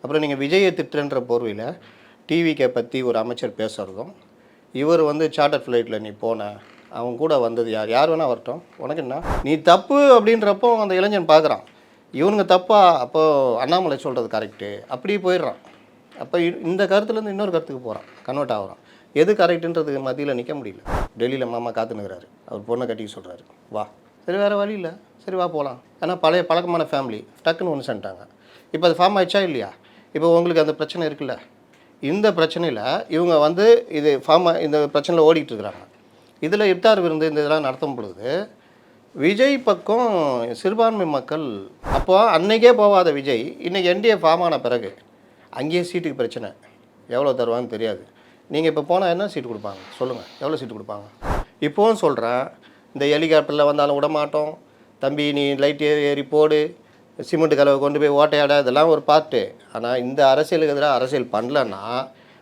அப்புறம் நீங்கள் விஜயை திட்டுன்ற போர்வையில் டிவிக்கை பற்றி ஒரு அமைச்சர் பேசுகிறதும், இவர் வந்து சார்ட்டர் ஃப்ளைட்டில் நீ போன அவன் கூட வந்தது யார் வேணால் வரட்டும், உனக்கு என்ன, நீ தப்பு அப்படின்றப்போ அந்த இளைஞன் பார்க்குறான் இவனுங்க தப்பா, அப்போது அண்ணாமலை சொல்கிறது கரெக்டு, அப்படி போயிடுறான். அப்போ இந்த கருத்துலேருந்து இன்னொரு கருத்துக்கு போகிறான், கன்வெர்ட் ஆகிறான். எது கரெக்டுன்றதுக்கு மத்தியில் நிற்க முடியல. டெல்லியில் மாமா காத்துனுக்கிறாரு, அவர் பொண்ணை கட்டிக்க சொல்கிறாரு, வா, சரி வேறு வழி இல்லை, சரி வா போகலாம். ஏன்னா பழைய பழக்கமான ஃபேமிலி டக்குன்னு ஒன்று செஞ்சிட்டாங்க. இப்போ அது ஃபார்ம் ஆயிடுச்சா இல்லையா? இப்போ உங்களுக்கு அந்த பிரச்சனை இருக்குல்ல, இந்த பிரச்சனையில் இவங்க வந்து இது இந்த பிரச்சனையில் ஓடிட்டு இருக்கிறாங்க. இதில் இஃப்தார் விருந்து இந்த இதெல்லாம் நடத்தும் பொழுது விஜய் பக்கம் சிறுபான்மை மக்கள், அப்போ அன்னைக்கே போகாத விஜய் இன்றைக்கி என்டிஏ ஃபார்ம் ஆன பிறகு அங்கேயே சீட்டுக்கு பிரச்சனை, எவ்வளோ தருவான்னு தெரியாது. நீங்கள் இப்போ போனால் என்ன சீட்டு கொடுப்பாங்க சொல்லுங்கள், எவ்வளோ சீட்டு கொடுப்பாங்க? இப்போவும் சொல்கிறேன், இந்த ஹெலிகாப்டரில் வந்தாலும் விட மாட்டோம், தம்பி நீ லைட் ஏறி போடு, சிமெண்ட் கலவை கொண்டு போய் ஓட்டையாட, இதெல்லாம் ஒரு பார்ட்டு. ஆனால் இந்த அரசியலுக்கு எதிராக அரசியல் பண்ணலன்னா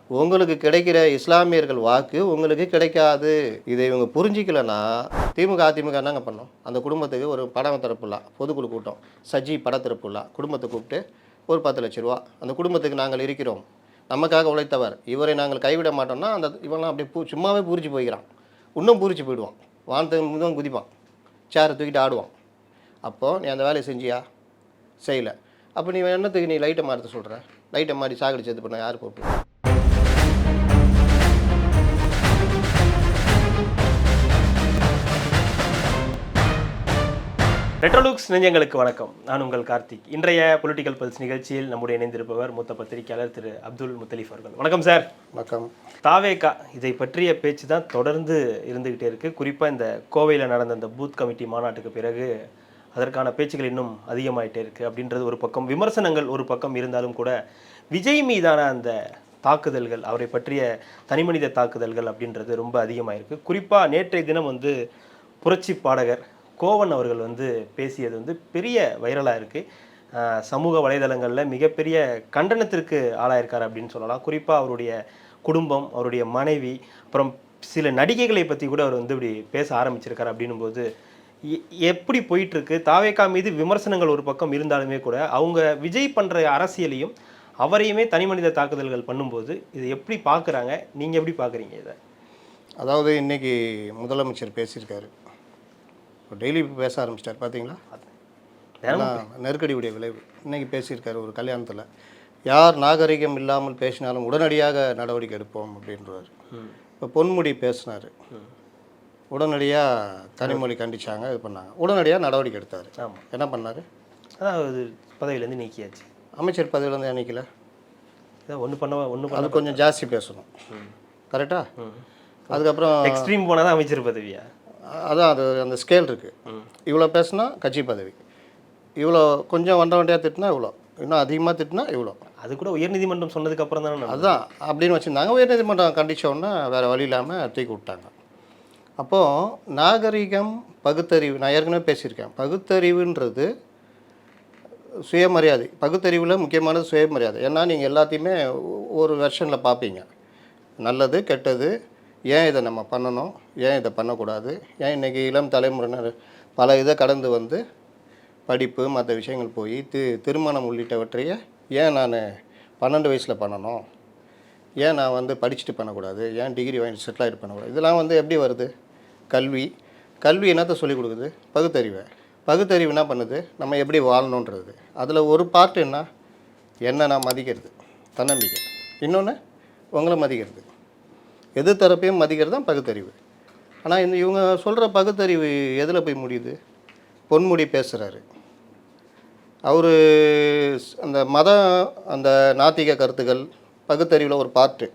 உங்களுக்கு கிடைக்கிற இஸ்லாமியர்கள் வாக்கு உங்களுக்கு கிடைக்காது. இதை இவங்க புரிஞ்சிக்கலன்னா திமுக அதிமுக என்னங்க பண்ணோம்? அந்த குடும்பத்துக்கு ஒரு படம் திறப்புலா, பொதுக்குழு கூட்டம், சஜி பட திறப்புலா, குடும்பத்தை கூப்பிட்டு ஒரு 10 லட்ச ரூபா, அந்த குடும்பத்துக்கு நாங்கள் இருக்கிறோம், நமக்காக உழைத்தவர், இவரை நாங்கள் கைவிட மாட்டோம்னா அந்த இவெல்லாம் அப்படியே சும்மாவே பூரிச்சு போய்க்கிறான், இன்னும் பூரிச்சு போயிடுவான், வானத்துக்கு முதல் குதிப்பான், சேரை தூக்கிட்டு ஆடுவான். அப்போது நீ அந்த வேலையை செஞ்சியா? செய்யலை. அப்போ நீ என்னத்துக்கு நீ லைட்டை மாற்ற சொல்கிற? லைட்டை மாறி சாகடிச்சு இது பண்ண யார் பொறுப்பு? ரெட்ரோலுக்ஸ் நெஞ்சங்களுக்கு வணக்கம். நான் உங்கள் கார்த்திக். இன்றைய பொலிட்டிக்கல் பல்ஸ் நிகழ்ச்சியில் நம்முடைய இணைந்திருப்பவர் மூத்த பத்திரிகையாளர் திரு அப்துல் முத்தலீஃப் அவர்கள். வணக்கம் சார். வணக்கம். தாவேகா இதை பற்றிய பேச்சு தான் தொடர்ந்து இருந்துகிட்டே இருக்குது. குறிப்பாக இந்த கோவையில் நடந்த அந்த பூத் கமிட்டி மாநாட்டுக்கு பிறகு அதற்கான பேச்சுகள் இன்னும் அதிகமாகிட்டே இருக்குது அப்படின்றது ஒரு பக்கம், விமர்சனங்கள் ஒரு பக்கம் இருந்தாலும் கூட விஜய் மீதான அந்த தாக்குதல்கள், அவரை பற்றிய தனிமனித தாக்குதல்கள் அப்படின்றது ரொம்ப அதிகமாகிருக்கு. குறிப்பாக நேற்றைய தினம் வந்து புரட்சி பாடகர் கோவன் அவர்கள் வந்து பேசியது வந்து பெரிய வைரலாக இருக்குது. சமூக வலைதளங்களில் மிகப்பெரிய கண்டனத்திற்கு ஆளாயிருக்கார் அப்படின்னு சொல்லலாம். குறிப்பாக அவருடைய குடும்பம், அவருடைய மனைவி, அப்புறம் சில நடிகைகளை பற்றி கூட அவர் வந்து இப்படி பேச ஆரம்பிச்சிருக்கார். அப்படின்னும் போது எப்படி போயிட்டுருக்கு? தாவேகா மீது விமர்சனங்கள் ஒரு பக்கம் இருந்தாலுமே கூட அவங்க விஜய் பண்ணுற அரசியலையும் அவரையுமே தனிமனித தாக்குதல்கள் பண்ணும்போது இதை எப்படி பார்க்குறாங்க? நீங்கள் எப்படி பார்க்குறீங்க இதை? அதாவது இன்றைக்கி முதலமைச்சர் பேசியிருக்காரு, டெய்லி பேச ஆரம்பிச்சிட்டார் பார்த்தீங்களா? நெருக்கடியுடைய விளைவு. இன்றைக்கி பேசியிருக்காரு ஒரு கல்யாணத்தில், யார் நாகரிகம் இல்லாமல் பேசினாலும் உடனடியாக நடவடிக்கை எடுப்போம் அப்படின்றார். இப்போ பொன்முடி பேசினார், உடனடியாக கனிமொழி கண்டிச்சாங்க, இது பண்ணாங்க, உடனடியாக நடவடிக்கை எடுத்தார். ஆமாம். என்ன பண்ணார்? அதாவது பதவியிலேருந்து நீக்கியாச்சு. அமைச்சர் பதவியிலேருந்து நீக்கல, ஒன்று அது கொஞ்சம் ஜாஸ்தி பேசணும், கரெக்டா? அதுக்கப்புறம் எக்ஸ்ட்ரீம் போனால் தான் அமைச்சர் பதவியா? அதான் அது அந்த ஸ்கேல் இருக்குது. இவ்வளோ பேசுனா கட்சி பதவி, இவ்வளோ கொஞ்சம் வண்டியாக திட்டினா இவ்வளோ, இன்னும் அதிகமாக திட்டினா இவ்வளோ. அது கூட உயர்நீதிமன்றம் சொன்னதுக்கு அப்புறம் தானே அதுதான் அப்படின்னு வச்சுருந்தாங்க. உயர்நீதிமன்றம் கண்டிச்சோன்னா வேறு வழி இல்லாமல் தூக்கி விட்டாங்க. அப்போது நாகரிகம், பகுத்தறிவு, நான் ஏற்கனவே பேசியிருக்கேன், பகுத்தறிவுன்றது சுயமரியாதை. பகுத்தறிவில் முக்கியமானது சுயமரியாதை. ஏன்னா நீங்கள் எல்லாத்தையுமே ஒரு வெர்ஷனில் பார்ப்பீங்க, நல்லது கெட்டது, ஏன் இதை நம்ம பண்ணணும், ஏன் இதை பண்ணக்கூடாது, ஏன் இன்றைக்கி இளம் தலைமுறையினர் பல இதை கடந்து வந்து படிப்பு மற்ற விஷயங்கள் போய் திருமணம் உள்ளிட்டவற்றையே ஏன் நான் 12 வயசில் பண்ணணும், ஏன் நான் வந்து படிச்சுட்டு பண்ணக்கூடாது, ஏன் டிகிரி வாங்கி செட்டில் ஆகிட்டு பண்ணக்கூடாது, இதெல்லாம் வந்து எப்படி வருது? கல்வி என்னத்தை சொல்லிக் கொடுக்குது? பகுத்தறிவை. பகுத்தறிவு என்ன பண்ணுது? நம்ம எப்படி வாழணுன்றது. அதில் ஒரு பார்ட் என்ன நான் மதிக்கிறது, தன்னம்பிக்கை. இன்னொன்று உங்களை மதிக்கிறது, எது தரப்பையும் மதிக்கிறது தான் பகுத்தறிவு. ஆனால் இவங்க சொல்கிற பகுத்தறிவு எதில் போய் முடியுது? பொன்முடி பேசுகிறாரு, அவர் அந்த அந்த நாத்திக கருத்துக்கள் பகுத்தறிவில் ஒரு பார்ட்டு,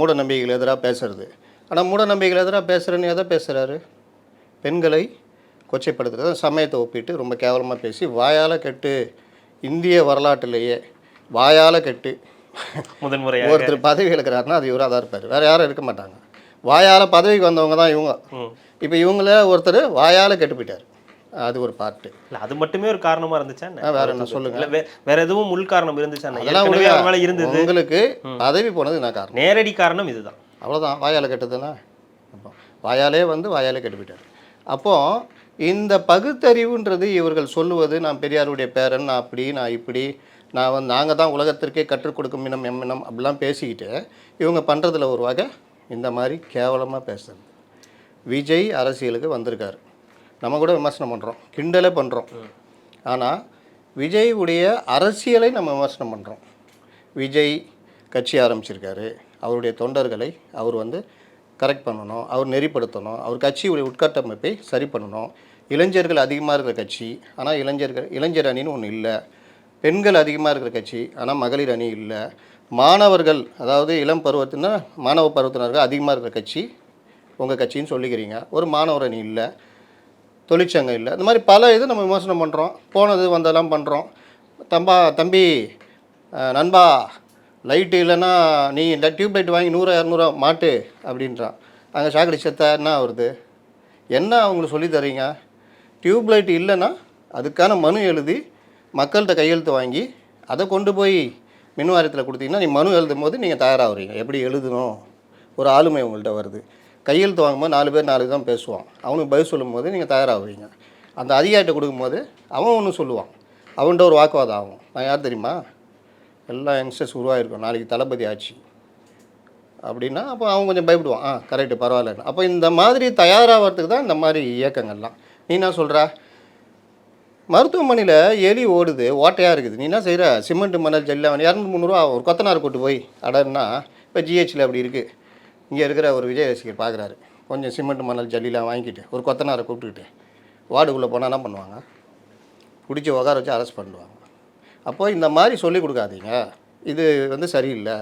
மூட நம்பிக்கைகள் எதிராக பேசுகிறது. ஆனால் மூட நம்பிக்கைகள் எதிராக பேசுகிறேன்னு எதை பேசுகிறாரு? பெண்களை கொச்சைப்படுத்துறது, சமயத்தை ஒப்பிட்டு ரொம்ப கேவலமாக பேசி வாயால் கெட்டு, இந்திய வரலாற்றிலேயே வாயால் கெட்டு முதன்முறை ஒருத்தர் பதவி எடுக்கிறாருன்னா அது இவராக தான் இருப்பார், வேறு யாரும் இருக்க மாட்டாங்க. வாயால் பதவிக்கு வந்தவங்க தான் இவங்க. இப்போ இவங்கள ஒருத்தர் வாயால் கெட்டு போயிட்டார், அது ஒரு பார்ட்டு. இல்லை அது மட்டுமே ஒரு காரணமாக இருந்துச்சா? வேற என்ன சொல்லுங்கள், வேற எதுவும் உள் காரணம் இருந்துச்சா? அதெல்லாம் இருந்தது. உங்களுக்கு பதவி போனது என்ன காரணம்? நேரடி காரணம் இதுதான், அவ்வளோதான். வாயால் கெட்டதுன்னா அப்போ வாயாலே வந்து வாயாலே கெட்டு போயிட்டார். அப்போது இந்த பகுத்தறிவுன்றது இவர்கள் சொல்லுவது நான் பெரியாருடைய பேரன், நான் அப்படி, நான் இப்படி, நான் வந்து நாங்கள் தான் உலகத்திற்கே கற்றுக் கொடுக்கும் இனம் எம்மினம் அப்படிலாம் பேசிக்கிட்டு இவங்க பண்ணுறதுல ஒரு வகை இந்த மாதிரி கேவலமாக பேசுறது. விஜய் அரசியலுக்கு வந்திருக்காரு, நம்ம கூட விமர்சனம் பண்ணுறோம், கிண்டலே பண்ணுறோம். ஆனால் விஜய் உடைய அரசியலை நம்ம விமர்சனம் பண்ணுறோம். விஜய் கட்சி ஆரம்பிச்சிருக்காரு, அவருடைய தொண்டர்களை அவர் வந்து கரெக்ட் பண்ணணும், அவர் நெறிப்படுத்தணும், அவர் கட்சியுடைய உட்கட்டமைப்பை சரி பண்ணணும். இளைஞர்கள் அதிகமாக இருக்கிற கட்சி, ஆனால் இளைஞர் அணின்னு ஒன்று இல்லை. பெண்கள் அதிகமாக இருக்கிற கட்சி, ஆனால் மகளிர் அணி இல்லை. மாணவர்கள், அதாவது இளம் பருவத்தினா மாணவ பருவத்தினர்கள் அதிகமாக இருக்கிற கட்சி உங்கள் கட்சின்னு சொல்லிக்கிறீங்க, ஒரு மாணவர் அணி இல்லை, தொழிற்சங்கம் இல்லை. இந்த மாதிரி பல இது நம்ம விமர்சனம் பண்ணுறோம், போனது வந்தெல்லாம் பண்ணுறோம். தம்பி நண்பா, லைட்டு இல்லைன்னா நீ இந்த டியூப் லைட் வாங்கி 100-200 மாட்டு அப்படின்றான். அங்கே சாக்கடை செத்தா என்ன வருது? என்ன அவங்களுக்கு சொல்லி தரீங்க? டியூப் லைட் இல்லைன்னா அதுக்கான மனு எழுதி மக்கள்கிட்ட கையெழுத்து வாங்கி அதை கொண்டு போய் மின் வாரியத்தில் கொடுத்தீங்கன்னா நீ மனு எழுதும் போது நீங்கள் தயாராகிறீங்க, எப்படி எழுதணும் ஒரு ஆளுமை உங்கள்கிட்ட வருது. கையெழுத்து வாங்கும்போது 4 பேர் 4 தான் பேசுவான், அவனுக்கு பதில் சொல்லும் போது நீங்கள் தயாராகிறீங்க. அந்த அதிகாரிகிட்ட கொடுக்கும்போது அவன் ஒன்று சொல்லுவான், அவன்கிட்ட ஒரு வாக்குவாதம் ஆகும். நான் யார் தெரியுமா? எல்லா யங்ஸ்டர்ஸ் உருவாகிருக்கும், நாளைக்கு தளபதி ஆச்சு அப்படின்னா அப்போ அவன் கொஞ்சம் பயப்படுவான். கரெக்டு, பரவாயில்ல. அப்போ இந்த மாதிரி தயாராகிறதுக்கு தான் இந்த மாதிரி இயக்கங்கள்லாம். நீ என்ன சொல்கிற? மருத்துவமனையில் எலி ஓடுது, ஓட்டையாக இருக்குது, நீ என்ன செய்கிற? சிமெண்ட் மணல் ஜெல்லாம் 200-300 ஒரு கொத்தனார் கூட்டு போய் அடன்னா. இப்போ ஜிஹெச்சில் அப்படி இருக்குது. இங்கே இருக்கிற ஒரு விஜய் ரசிகர் பார்க்குறாரு, கொஞ்சம் சிமெண்ட் மணல் ஜல்லிலாம் வாங்கிக்கிட்டு ஒரு கொத்தனாரை கூப்பிட்டுக்கிட்டு வார்டுக்குள்ளே போனால் என்ன பண்ணுவாங்க? பிடிச்சி உட்கார வச்சு அரெஸ்ட் பண்ணுவாங்க. அப்போது இந்த மாதிரி சொல்லிக் கொடுக்காதீங்க, இது வந்து சரியில்லை,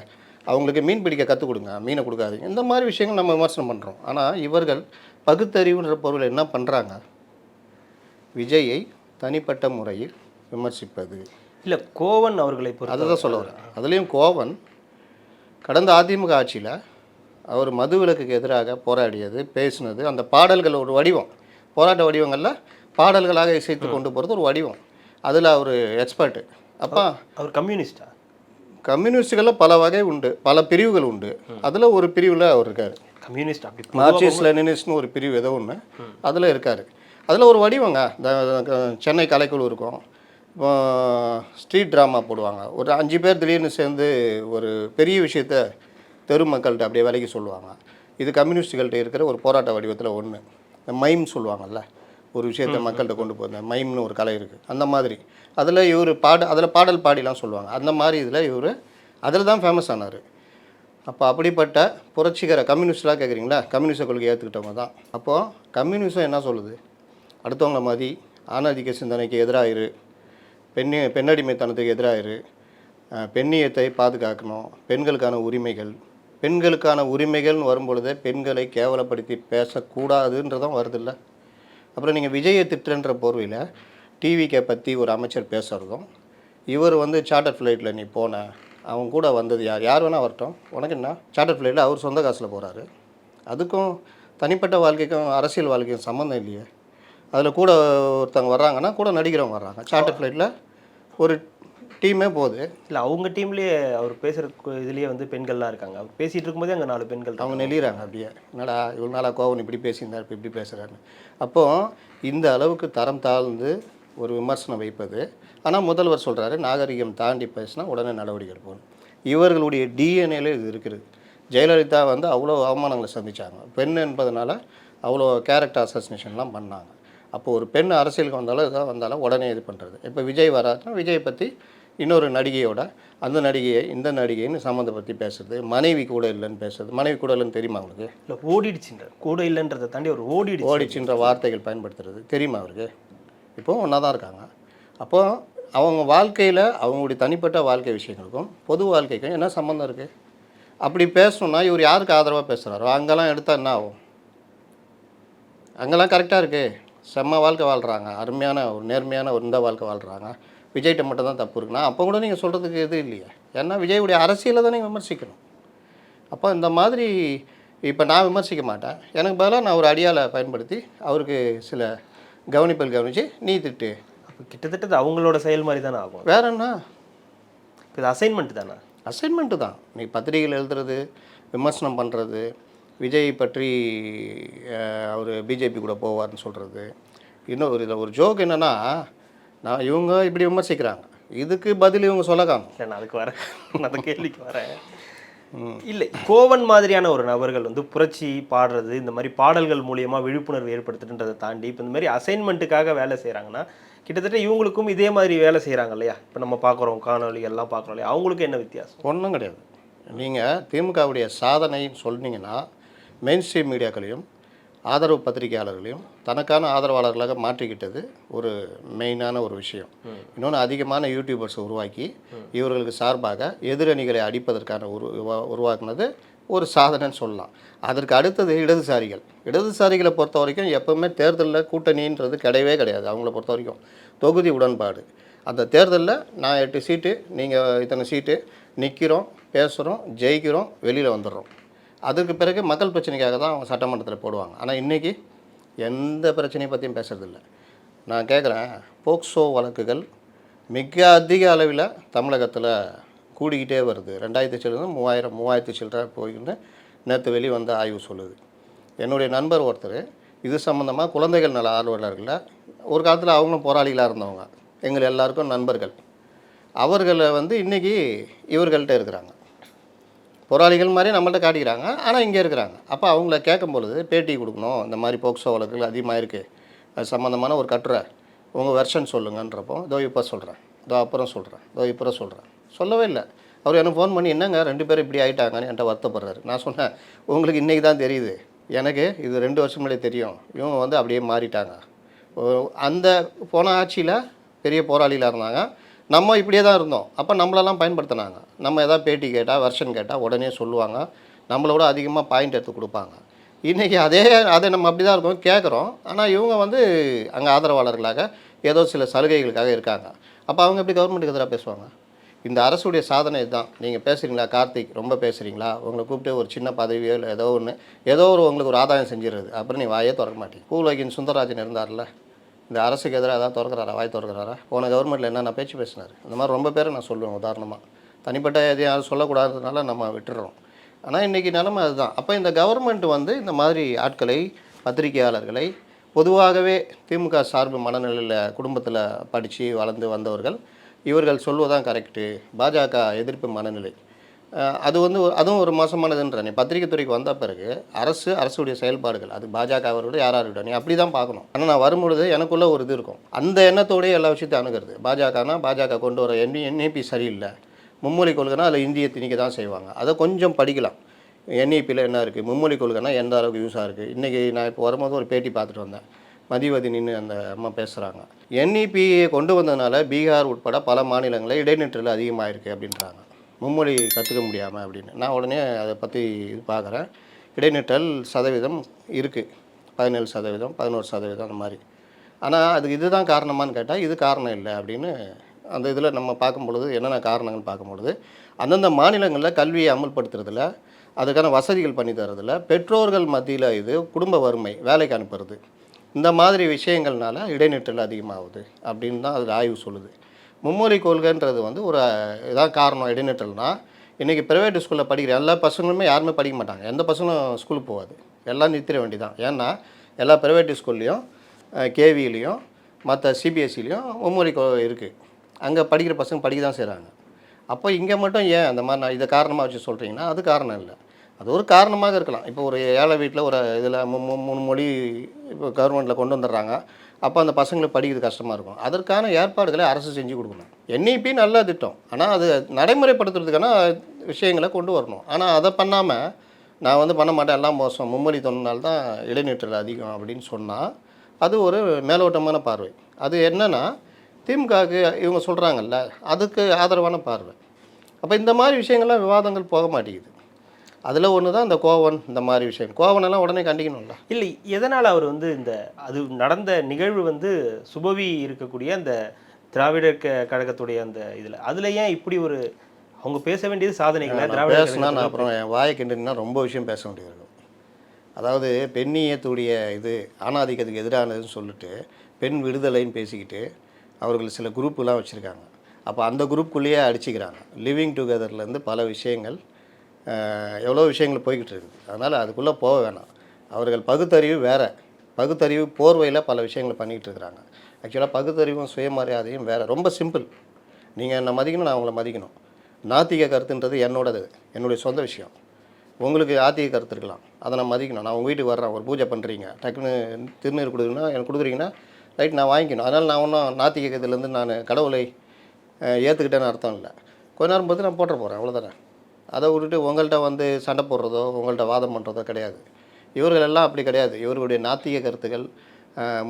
அவங்களுக்கு மீன் பிடிக்க கற்றுக் கொடுங்க, மீனை கொடுக்காதீங்க. இந்த மாதிரி விஷயங்கள் நம்ம விமர்சனம் பண்ணுறோம். ஆனால் இவர்கள் பகுத்தறிவுன்ற பொருள் என்ன பண்ணுறாங்க? விஜயை தனிப்பட்ட முறையில் விமர்சிப்பது. இல்லை, கோவன் அவர்களை அதை தான் சொல்ல வரேன். அதுலேயும் கோவன் கடந்த அதிமுக ஆட்சியில் அவர் மதுவிலக்குக்கு எதிராக போராடியது, பேசினது, அந்த பாடல்கள் ஒரு வடிவம், போராட்ட வடிவங்களில் பாடல்களாக இசைத்து கொண்டு போகிறது ஒரு வடிவம். அதில் அவர் எக்ஸ்பர்ட்டு. அப்போ அவர் கம்யூனிஸ்டா? கம்யூனிஸ்டுகளில் பல வகை உண்டு, பல பிரிவுகள் உண்டு. அதில் ஒரு பிரிவில் அவர் இருக்கார். கம்யூனிஸ்ட் அப்படி மார்க்சிஸ்ட் லெனினிஸ்ட்னு ஒரு பிரிவு ஏதோ ஒன்று அதில் இருக்கார். அதில் ஒரு வடிவங்க. இந்த சென்னை கலைக்குழு இருக்கும், இப்போ ஸ்ட்ரீட் ட்ராமா போடுவாங்க, ஒரு 5 பேர் திடீர்னு சேர்ந்து ஒரு பெரிய விஷயத்த தெரு மக்கள்கிட்ட அப்படியே விலைக்கு சொல்லுவாங்க. இது கம்யூனிஸ்டுகள்கிட்ட இருக்கிற ஒரு போராட்ட வடிவத்தில் ஒன்று. இந்த மைம் சொல்லுவாங்கள்ல, ஒரு விஷயத்தை மக்கள்கிட்ட கொண்டு போகிற மைம்னு ஒரு கலை இருக்குது. அந்த மாதிரி அதில் இவர் அதில் பாடல் பாடிலாம் சொல்லுவாங்க. அந்த மாதிரி இதில் இவர் அதில் தான் ஃபேமஸ் ஆனார். அப்போ அப்படிப்பட்ட புரட்சிகர கம்யூனிஸ்டெலாம் கேட்குறீங்களா, கம்யூனிஸ்ட கொள்கை ஏற்றுக்கிட்டவங்க தான். அப்போது கம்யூனிஸ்டம் என்ன சொல்லுது? அடுத்தவங்கள மாதிரி ஆணாதிக்க சிந்தனைக்கு எதிராக இரு, பெண்ணடிமைத்தனத்துக்கு எதிராக இரு, பெண்ணியத்தை பாதுகாக்கணும், பெண்களுக்கான உரிமைகள்னு வரும்பொழுதே பெண்களை கேவலப்படுத்தி பேசக்கூடாதுன்றதான் வருதில்ல. அப்புறம் நீங்கள் விஜயை திட்டுன்ற போர்வையில் டிவிக்கை பற்றி ஒரு அமைச்சர் பேசுகிறதும், இவர் வந்து சார்ட்டர் ஃப்ளைட்டில் நீ போன, அவங்க கூட வந்தது யார் வேணால் வரட்டும், உனக்கு என்ன? சார்ட்டர் ஃப்ளைட்டில் அவர் சொந்த காசில் போகிறாரு, அதுக்கும் தனிப்பட்ட வாழ்க்கைக்கும் அரசியல் வாழ்க்கைக்கும் சம்மந்தம் இல்லையே. அதில் கூட ஒருத்தவங்க வர்றாங்கன்னா கூட நடிக்கிறவங்க வர்றாங்க. சார்ட்டர் ஃப்ளைட்டில் ஒரு டீமே போகுது. இல்லை, அவங்க டீம்லேயே அவர் பேசுகிற இதுலேயே வந்து பெண்கள்லாம் இருக்காங்க. அவர் பேசிகிட்டு இருக்கும்போதே அங்கே 4 பெண்கள் அவங்க நெளிகிறாங்க. அப்படியே என்னடா இவ்வளோ நாளாக கோவன் இப்படி பேசியிருந்தார், இப்போ இப்படி பேசுகிறாருன்னு. அப்போது இந்த அளவுக்கு தரம் தாழ்ந்து ஒரு விமர்சனம் வைப்பது. ஆனால் முதல்வர் சொல்கிறாரு, நாகரிகம் தாண்டி பேசினா உடனே நடவடிக்கை எடுப்போம். இவர்களுடைய டிஎன்ஏல இது இருக்குது. ஜெயலலிதா வந்து அவ்வளோ அவமானங்களை சந்தித்தாங்க, பெண் என்பதனால அவ்வளோ கேரக்டர் அசாசினேஷன்லாம் பண்ணாங்க. அப்போது ஒரு பெண் அரசியலுக்கு வந்தாலும் இதாக வந்தாலும் உடனே இது பண்ணுறது. இப்போ விஜய் வராதுன்னா விஜயை பற்றி இன்னொரு நடிகையோட அந்த நடிகையை இந்த நடிகைன்னு சம்மந்தப்படுத்தி பேசுறது, மனைவி கூட இல்லைன்னு பேசுறது. மனைவி கூட இல்லைன்னு தெரியுமா அவங்களுக்கு? இல்லை, ஓடிடுச்சுன்ற கூட இல்லைன்றதை தாண்டி ஒரு ஓடிடுச்சுன்ற வார்த்தைகள் பயன்படுத்துறது தெரியுமா அவருக்கு? இப்போது ஒன்றா தான் இருக்காங்க. அப்போது அவங்க வாழ்க்கையில் அவங்களுடைய தனிப்பட்ட வாழ்க்கை விஷயங்களுக்கும் பொது வாழ்க்கைக்கும் என்ன சம்மந்தம் இருக்குது? அப்படி பேசணுன்னா இவர் யாருக்கு ஆதரவாக பேசுகிறாரோ அங்கெல்லாம் எடுத்தால் என்ன ஆகும்? அங்கெல்லாம் கரெக்டாக இருக்குது, செம்ம வாழ்க்கை வாழ்கிறாங்க, அருமையான ஒரு நேர்மையான ஒரு இந்த வாழ்க்கை வாழ்கிறாங்க. விஜய்கிட்ட மட்டும் தான் தப்பு இருக்குன்னா அப்போ கூட நீங்கள் சொல்கிறதுக்கு எது இல்லையா? ஏன்னா விஜயுடைய அரசியலை தான் நீங்கள் விமர்சிக்கணும். அப்போ இந்த மாதிரி இப்போ நான் விமர்சிக்க மாட்டேன், எனக்கு பதிலாக நான் ஒரு அடியாளை பயன்படுத்தி அவருக்கு சில கவனிப்பல் கவனித்து நீ திட்டு. அப்போ கிட்டத்தட்ட அவங்களோட செயல் மாதிரி தானே ஆகும். வேற என்ன? இது அசைன்மெண்ட் தானே? அசைன்மெண்ட்டு தான். நீ பத்திரிகையில் எழுதுறது, விமர்சனம் பண்ணுறது, விஜய் பற்றி அவர் பிஜேபி கூட போவார்னு சொல்கிறது, இன்னும் இதில் ஒரு ஜோக் என்னென்னா, இவங்க இப்படி விமர்சிக்கிறாங்க, இதுக்கு பதில் இவங்க சொல்ல காணும். இல்லை நான் அதுக்கு வரேன், நான் அந்த கேள்விக்கு வரேன். இல்லை, கோவன் மாதிரியான ஒரு நபர்கள் வந்து புரட்சி பாடுறது, இந்த மாதிரி பாடல்கள் மூலியமா விழிப்புணர்வு ஏற்படுத்துன்றதை தாண்டி இப்போ இந்த மாதிரி அசைன்மெண்ட்டுக்காக வேலை செய்கிறாங்கன்னா, கிட்டத்தட்ட இவங்களுக்கும் இதே மாதிரி வேலை செய்கிறாங்க இல்லையா? இப்போ நம்ம பார்க்குறோம் காணொலிகள்லாம் பார்க்குறோம் இல்லையா? அவங்களுக்கு என்ன வித்தியாசம்? ஒன்றும் கிடையாது. நீங்கள் திமுகவுடைய சாதனைன்னு சொன்னீங்கன்னா, மெயின் ஸ்ட்ரீம் மீடியாக்களையும் ஆதரவு பத்திரிகையாளர்களையும் தனக்கான ஆதரவாளர்களாக மாற்றிக்கிட்டது ஒரு மெயினான ஒரு விஷயம். இன்னொன்று, அதிகமான யூடியூபர்ஸை உருவாக்கி இவர்களுக்கு சார்பாக எதிரணிகளை அடிப்பதற்கான உருவாக்குனது ஒரு சாதனைன்னு சொல்லலாம். அதற்கு அடுத்தது இடதுசாரிகள். இடதுசாரிகளை பொறுத்த வரைக்கும் எப்போவுமே தேர்தலில் கூட்டணின்றது கிடையவே கிடையாது. அவங்கள பொறுத்த வரைக்கும் தொகுதி உடன்பாடு. அந்த தேர்தலில் நான் 8 சீட்டு, நீங்கள் இத்தனை சீட்டு, நிற்கிறோம், பேசுகிறோம், ஜெயிக்கிறோம், வெளியில் வந்துடுறோம். அதுக்கு பிறகு மக்கள் பிரச்சனைக்காக தான் அவங்க சட்டமன்றத்தில் போடுவாங்க. ஆனால் இன்றைக்கி எந்த பிரச்சனையை பற்றியும் பேசுறதில்ல. நான் கேட்குறேன், போக்சோ வழக்குகள் மிக அதிக அளவில் தமிழகத்தில் கூடிக்கிட்டே வருது. 2000 சில்லரை 3000 சில்லரை போயின்னு நேற்று வெளியே வந்த ஆய்வு சொல்லுது. என்னுடைய நண்பர் ஒருத்தர் இது சம்மந்தமாக குழந்தைகள் நல ஆர்வலர்களில் ஒரு காலத்தில் அவங்களும் போராளிகளாக இருந்தவங்க, எங்கள் எல்லாருக்கும் நண்பர்கள். அவர்களை இன்றைக்கி இவர்கள்ட்ட இருக்கிறாங்க. போராளிகள் மாதிரி நம்மள்ட்ட காட்டிக்கிறாங்க, ஆனால் இங்கே இருக்கிறாங்க. அப்போ அவங்கள கேட்கும் பொழுது பேட்டி கொடுக்கணும், இந்த மாதிரி போக்சோ வழக்குகள் அதிகமாக இருக்குது, அது சம்மந்தமான ஒரு கட்டுரை, உங்கள் வெர்ஷன் சொல்லுங்கன்றப்போ, இதோ இப்போ சொல்கிறேன், இதோ அப்புறம் சொல்கிறேன், இதோ இப்போ சொல்கிறேன். சொல்லவே இல்லை. அவர் எனக்கு ஃபோன் பண்ணி, என்னங்க 2 பேரும் இப்படி ஆகிட்டாங்கன்னு என்கிட்ட வருத்தப்படுறாரு. நான் சொன்னேன், உங்களுக்கு இன்றைக்கி தான் தெரியுது, எனக்கு இது 2 வருஷம் முன்னாடி தெரியும், இவங்க அப்படியே மாறிட்டாங்க. அந்த போன ஆட்சியில் பெரிய போராளிகளாக இருந்தாங்க, நம்ம இப்படியே தான் இருந்தோம். அப்போ நம்மளெல்லாம் பயன்படுத்தினாங்க. நம்ம எதாவது பேட்டி கேட்டால், வெர்ஷன் கேட்டால் உடனே சொல்லுவாங்க, நம்மளோட அதிகமாக பாயிண்ட் எடுத்து கொடுப்பாங்க. இன்றைக்கி அதை நம்ம அப்படி தான் இருக்கோம், கேட்குறோம். ஆனால் இவங்க அங்கே ஆதரவாளர்களாக ஏதோ சில சலுகைகளுக்காக இருக்காங்க. அப்போ அவங்க எப்படி கவர்மெண்ட்டுக்கு எதிராக பேசுவாங்க? இந்த அரசுடைய சாதனை தான். நீங்கள் பேசுகிறீங்களா, கார்த்திக் ரொம்ப பேசுகிறீங்களா, உங்களை கூப்பிட்டு ஒரு சின்ன பதவியோ இல்லை ஏதோ ஒரு உங்களுக்கு ஒரு ஆதாயம் செஞ்சிடுறது. அப்புறம் நீ வாயே திறக்க மாட்டேங்க. பூலோகின் சுந்தரராஜன் இருந்தார்ல, இந்த அரசுக்கு எதிராக ஏதாவது திறக்கிறாரா, வாய் திறக்கிறாரா? போன கவர்மெண்ட்டில் என்னென்ன பேச்சு பேசினார்? இந்த மாதிரி ரொம்ப பேரை நான் சொல்லுவேன் உதாரணமாக. தனிப்பட்ட எதையும் யாரும் சொல்லக்கூடாததுனால நம்ம விட்டுடுறோம். ஆனால் இன்றைக்கி நிலைமை அதுதான். அப்போ இந்த கவர்மெண்ட் இந்த மாதிரி ஆட்களை, பத்திரிகையாளர்களை, பொதுவாகவே திமுக சார்பு மனநிலையில் குடும்பத்தில் படித்து வளர்ந்து வந்தவர்கள், இவர்கள் சொல்வதுதான் கரெக்டு, பாஜக எதிர்ப்பு மனநிலை, அது அதுவும் ஒரு மோசமானதுன்ற. நீ பத்திரிகை துறைக்கு வந்த பிறகு அரசுடைய செயல்பாடுகள், அது பாஜக அவர்களோட யாரோட நீ அப்படி தான் பார்க்கணும். ஆனால் நான் வரும்பொழுது எனக்குள்ளே ஒரு இது இருக்கும், அந்த எண்ணத்தோடய எல்லா விஷயத்தையும் அணுகிறது. பாஜக கொண்டு வர என்இபி சரியில்லை, மும்மொழி கொள்கைனா அதில் இந்தியை திணிக்க தான் செய்வாங்க. அதை கொஞ்சம் படிக்கலாம். என்இபியில் என்ன இருக்குது, மும்மொழி கொள்கைனா எந்த அளவுக்கு யூஸாக இருக்குது. இன்றைக்கி நான் இப்போ வரும்போது ஒரு பேட்டி பார்த்துட்டு வந்தேன், மதிவதி நின்று அந்த அம்மா பேசுகிறாங்க. என்இபியை கொண்டு வந்ததுனால பீகார் உட்பட பல மாநிலங்களில் இடைநிற்றல் அதிகமாக இருக்குது அப்படின்றாங்க, மும்மொழி கற்றுக்க முடியாமல் அப்படின்னு. நான் உடனே அதை பற்றி இது பார்க்குறேன். இடைநிற்றல் சதவீதம் இருக்குது, 17%, 11% அந்த மாதிரி. ஆனால் அதுக்கு இதுதான் காரணமானு கேட்டால் இது காரணம் இல்லை அப்படின்னு அந்த இதில் நம்ம பார்க்கும் பொழுது என்னென்ன காரணங்கள்னு பார்க்கும்பொழுது, அந்தந்த மாநிலங்களில் கல்வியை அமல்படுத்துறதில்ல, அதுக்கான வசதிகள் பண்ணி தரதில்ல, பெற்றோர்கள் மத்தியில் இது குடும்ப வறுமை, வேலைக்கு அனுப்புறது, இந்த மாதிரி விஷயங்கள்னால இடைநிற்றல் அதிகமாகுது அப்படின்னு தான் அதில் ஆய்வு சொல்லுது. மும்மொழி கொள்கைன்றது ஒரு இதான் காரணம் இடைநிற்றல்னா. இன்றைக்கி ப்ரைவேட் ஸ்கூலில் படிக்கிற எல்லா பசங்களுமே யாருமே படிக்க மாட்டாங்க, எந்த பசங்களும் ஸ்கூலுக்கு போகாது, எல்லாம் நிறுத்திட வேண்டியதான். ஏன்னா எல்லா ப்ரைவேட் ஸ்கூல்லையும் கேவிலையும் மற்ற சிபிஎஸ்சிலையும் மும்மொழி இருக்குது. அங்கே படிக்கிற பசங்க படிக்க தான் செய்கிறாங்க. அப்போ இங்கே மட்டும் ஏன் அந்த மாதிரி நான் இதை காரணமாக வச்சு சொல்கிறீங்கன்னா, அது காரணம் இல்லை, அது ஒரு காரணமாக இருக்கலாம். இப்போ ஒரு ஏழை வீட்டில் ஒரு இதில் 3 மொழி இப்போ கவர்மெண்ட்டில் கொண்டு வந்துடுறாங்க, அப்போ அந்த பசங்களுக்கு படிக்கிறது கஷ்டமாக இருக்கும். அதற்கான ஏற்பாடுகளை அரசு செஞ்சு கொடுக்கணும். என்இபி நல்ல திட்டம், ஆனால் அது நடைமுறைப்படுத்துறதுக்கான விஷயங்களை கொண்டு வரணும். ஆனால் அதை பண்ணாமல் நான் பண்ண மாட்டேன், எல்லாம் மோசம், மும்மொழி தொன்னால் இடைநிற்றல் அதிகம் அப்படின்னு சொன்னால் அது ஒரு மேலோட்டமான பார்வை. அது என்னென்னா திமுகவுக்கு இவங்க சொல்கிறாங்கல்ல, அதுக்கு ஆதரவான பார்வை. அப்போ இந்த மாதிரி விஷயங்கள்லாம் விவாதங்கள் போக மாட்டேங்குது. அதில் ஒன்று தான் இந்த கோவன், இந்த மாதிரி விஷயம். கோவனெல்லாம் உடனே கண்டிக்கணும்ல. இல்லை, எதனால் அவர் இந்த அது நடந்த நிகழ்வு சுபவி இருக்கக்கூடிய அந்த திராவிடர் கழகத்துடைய அந்த இதில் அதில் ஏன் இப்படி ஒரு அவங்க பேச வேண்டியது சாதனைகளை திராவிட பேசினா நான் அப்புறம் என் வாயை கிண்டினா ரொம்ப விஷயம் பேச வேண்டியது இருக்கும். அதாவது பெண்ணியத்துடைய இது ஆணாதிக்கத்துக்கு எதிரானதுன்னு சொல்லிட்டு பெண் விடுதலைன்னு பேசிக்கிட்டு அவர்கள் சில குரூப்புலாம் வச்சுருக்காங்க. அப்போ அந்த குரூப்புக்குள்ளேயே அடிச்சுக்கிறாங்க. லிவிங் டுகெதர்லேருந்து பல விஷயங்கள், எவ்வளோ விஷயங்கள் போய்கிட்டு இருக்குது. அதனால் அதுக்குள்ளே போக வேணாம். அவர்கள் பகுத்தறிவு வேறு, பகுத்தறிவு போர்வையில் பல விஷயங்களை பண்ணிகிட்டு இருக்கிறாங்க. ஆக்சுவலாக பகுத்தறிவும் சுயமரியாதையும் வேறு. ரொம்ப சிம்பிள். நீங்கள் என்னை மதிக்கணும், நான் உங்களை மதிக்கணும். நாத்திக கருத்துன்றது என்னோடது, என்னுடைய சொந்த விஷயம். உங்களுக்கு ஆத்திக கருத்து இருக்கலாம், அதை நான் மதிக்கணும். நான் உங்கள் வீட்டுக்கு வர்றேன், ஒரு பூஜை பண்ணுறீங்க, டக்குன்னு திருநீர் கொடுக்குறீங்கன்னா எனக்கு கொடுக்குறீங்கன்னா ரைட், நான் வாங்கிக்கணும். அதனால் நான் ஒன்றும் நாத்திக இதுலேருந்து நான் கடவுளை ஏற்றுக்கிட்டேன்னு அர்த்தம் இல்லை. கொஞ்ச நேரம் பார்த்து நான் போட்டுற போகிறேன், அவ்வளோதானே. அதை விட்டுட்டு உங்கள்கிட்ட வந்து சண்டை போடுறதோ உங்கள்கிட்ட வாதம் பண்ணுறதோ கிடையாது. இவர்கள் எல்லாம் அப்படி கிடையாது. இவர்களுடைய நாத்திக கருத்துக்கள்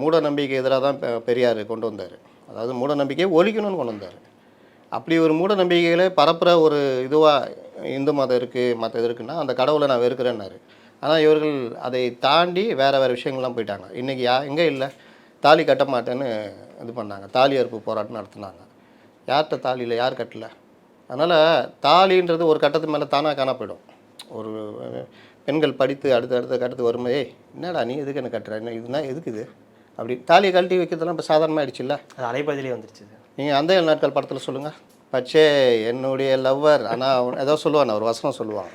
மூட நம்பிக்கை எதிராக தான் பெரியார் கொண்டு வந்தார். அதாவது மூட நம்பிக்கையை ஒழிக்கணும்னு கொண்டு வந்தார். அப்படி ஒரு மூட நம்பிக்கைகளை பரப்புகிற ஒரு இதுவாக இந்து மதம் இருக்குது, மற்ற இது இருக்குன்னா அந்த கடவுளை நான் வெறுக்கிறேன்னாரு. ஆனால் இவர்கள் அதை தாண்டி வேறு விஷயங்கள்லாம் போயிட்டாங்க. இன்றைக்கி எங்கே இல்லை, தாலி கட்ட மாட்டேன்னு இது பண்ணாங்க, தாலி அறுப்பு போராட்டம் நடத்துனாங்க. யார்கிட்ட தாலியில் யார் கட்டலை. அதனால் தாலின்றது ஒரு கட்டத்து மேலே தானாக காண போயிடும். ஒரு பெண்கள் படித்து அடுத்த கட்டத்துக்கு வரும்போது, என்னடா நீ எதுக்கு என்ன கட்டுற, என்ன இதுனா எதுக்கு இது அப்படி தாலியை கழட்டி வைக்கிறதுலாம் இப்போ சாதாரணமாக ஆயிடுச்சுல்ல. அது அலைபாதிலே வந்துருச்சு. நீங்கள் அந்த நாட்கள் படத்தில் சொல்லுங்கள், பச்சே என்னுடைய லவ்வர், ஆனால் ஏதோ சொல்லுவான், ஒரு வசனம் சொல்லுவான்,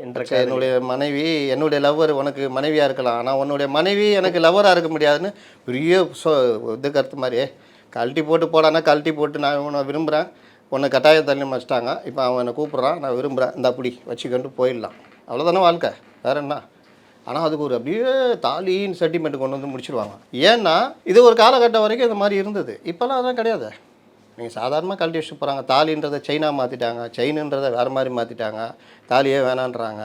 என்னுடைய மனைவி என்னுடைய லவ்வர் உனக்கு மனைவியாக இருக்கலாம், ஆனால் உன்னுடைய மனைவி எனக்கு லவ்வராக இருக்க முடியாதுன்னு பெரிய இது கருத்து மாதிரியே கழட்டி போட்டு போடானா கழட்டி போட்டு நான் உன்னை விரும்புகிறேன், உன்னை கட்டாயம் தள்ளி வச்சிட்டாங்க, இப்போ அவன் என்னை கூப்பிட்றான், நான் விரும்புகிறேன், இந்த அப்படி வச்சுக்கிட்டு போயிடலாம், அவ்வளோதானே வாழ்க்கை, வேறு என்ன. ஆனால் அதுக்கு ஒரு அப்படியே தாலின்னு சென்டிமெண்ட் கொண்டு வந்து முடிச்சிடுவாங்க. ஏன்னா இது ஒரு காலகட்டம் வரைக்கும் இந்த மாதிரி இருந்தது. இப்போல்லாம் அதான் கிடையாது. நீங்கள் சாதாரணமாக கழட்டி வச்சுட்டு போகிறாங்க. தாலின்றதை செயினாக மாற்றிட்டாங்க, செயினுன்றதை வேறு மாதிரி மாற்றிட்டாங்க, தாலியே வேணான்றாங்க.